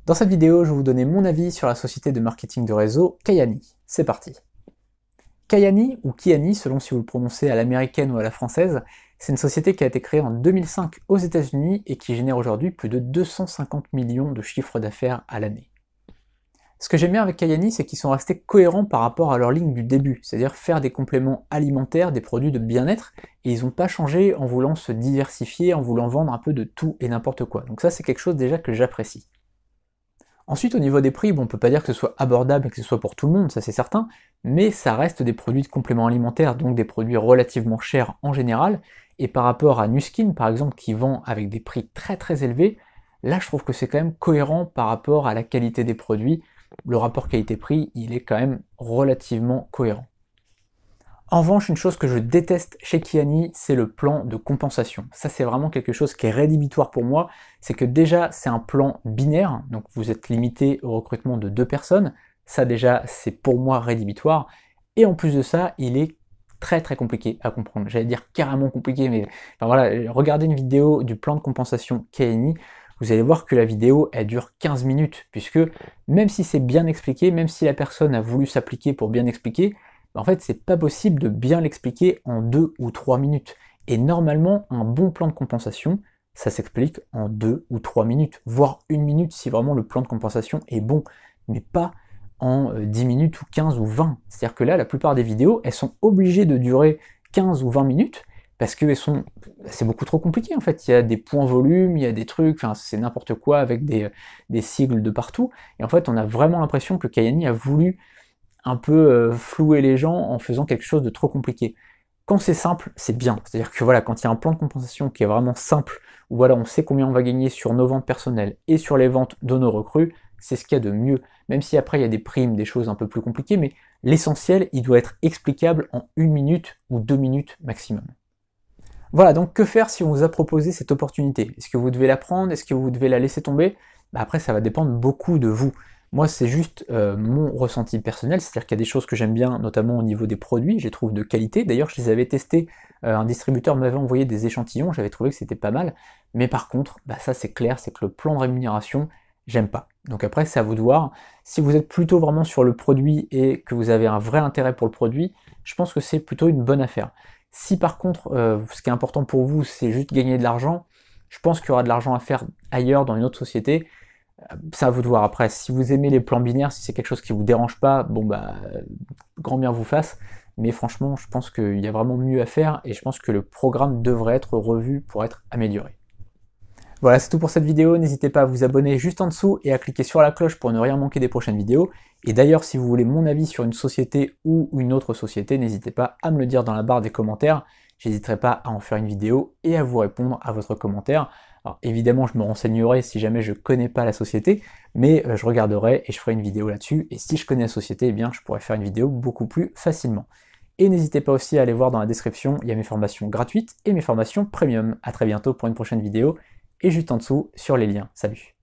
Dans cette vidéo, je vais vous donner mon avis sur la société de marketing de réseau Kayani. C'est parti. Kayani, ou Kiani, selon si vous le prononcez à l'américaine ou à la française, c'est une société qui a été créée en 2005 aux États-Unis et qui génère aujourd'hui plus de 250 millions de chiffres d'affaires à l'année. Ce que j'aime bien avec Kayani, c'est qu'ils sont restés cohérents par rapport à leur ligne du début, c'est-à-dire faire des compléments alimentaires, des produits de bien-être, et ils n'ont pas changé en voulant se diversifier, en voulant vendre un peu de tout et n'importe quoi. Donc ça, c'est quelque chose déjà que j'apprécie. Ensuite, au niveau des prix, bon, on peut pas dire que ce soit abordable et que ce soit pour tout le monde, ça c'est certain, mais ça reste des produits de compléments alimentaires, donc des produits relativement chers en général, et par rapport à Nuskin, par exemple, qui vend avec des prix très très élevés, là je trouve que c'est quand même cohérent par rapport à la qualité des produits. Le rapport qualité-prix, il est quand même relativement cohérent. En revanche, une chose que je déteste chez Kiani, c'est le plan de compensation. Ça, c'est vraiment quelque chose qui est rédhibitoire pour moi. C'est que déjà, c'est un plan binaire, donc vous êtes limité au recrutement de 2 personnes. Ça, déjà, c'est pour moi rédhibitoire. Et en plus de ça, il est très très compliqué à comprendre. J'allais dire carrément compliqué, mais enfin, voilà, regardez une vidéo du plan de compensation Kiani, vous allez voir que la vidéo, elle dure 15 minutes, puisque même si c'est bien expliqué, même si la personne a voulu s'appliquer pour bien expliquer, en fait, c'est pas possible de bien l'expliquer en 2 ou 3 minutes. Et normalement, un bon plan de compensation, ça s'explique en 2 ou 3 minutes, voire 1 minute si vraiment le plan de compensation est bon, mais pas en 10 minutes ou 15 ou 20. C'est-à-dire que là, la plupart des vidéos, elles sont obligées de durer 15 ou 20 minutes, parce que c'est beaucoup trop compliqué en fait. Il y a des points volume, il y a des trucs, enfin c'est n'importe quoi avec des sigles de partout. Et en fait, on a vraiment l'impression que Kayani a voulu un peu flouer les gens en faisant quelque chose de trop compliqué. Quand c'est simple, c'est bien. C'est-à-dire que voilà, quand il y a un plan de compensation qui est vraiment simple, où voilà, on sait combien on va gagner sur nos ventes personnelles et sur les ventes de nos recrues, c'est ce qu'il y a de mieux. Même si après il y a des primes, des choses un peu plus compliquées, mais l'essentiel, il doit être explicable en 1 minute ou 2 minutes maximum. Voilà, donc que faire si on vous a proposé cette opportunité? Est-ce que vous devez la prendre? Est-ce que vous devez la laisser tomber? Après, ça va dépendre beaucoup de vous. Moi, c'est juste mon ressenti personnel, c'est-à-dire qu'il y a des choses que j'aime bien, notamment au niveau des produits, je les trouve de qualité. D'ailleurs, je les avais testés, un distributeur m'avait envoyé des échantillons, j'avais trouvé que c'était pas mal. Mais par contre, ça c'est clair, c'est que le plan de rémunération, j'aime pas. Donc après, c'est à vous de voir. Si vous êtes plutôt vraiment sur le produit et que vous avez un vrai intérêt pour le produit, je pense que c'est plutôt une bonne affaire. Si par contre, ce qui est important pour vous, c'est juste gagner de l'argent, je pense qu'il y aura de l'argent à faire ailleurs, dans une autre société. C'est à vous de voir. Après, si vous aimez les plans binaires, si c'est quelque chose qui vous dérange pas, grand bien vous fasse. Mais franchement, je pense qu'il y a vraiment mieux à faire et je pense que le programme devrait être revu pour être amélioré. Voilà, c'est tout pour cette vidéo. N'hésitez pas à vous abonner juste en dessous et à cliquer sur la cloche pour ne rien manquer des prochaines vidéos. Et d'ailleurs, si vous voulez mon avis sur une société ou une autre société, n'hésitez pas à me le dire dans la barre des commentaires. J'hésiterai pas à en faire une vidéo et à vous répondre à votre commentaire. Alors évidemment, je me renseignerai si jamais je connais pas la société, mais je regarderai et je ferai une vidéo là-dessus. Et si je connais la société, eh bien, je pourrai faire une vidéo beaucoup plus facilement. Et n'hésitez pas aussi à aller voir dans la description, il y a mes formations gratuites et mes formations premium. À très bientôt pour une prochaine vidéo et juste en dessous sur les liens. Salut!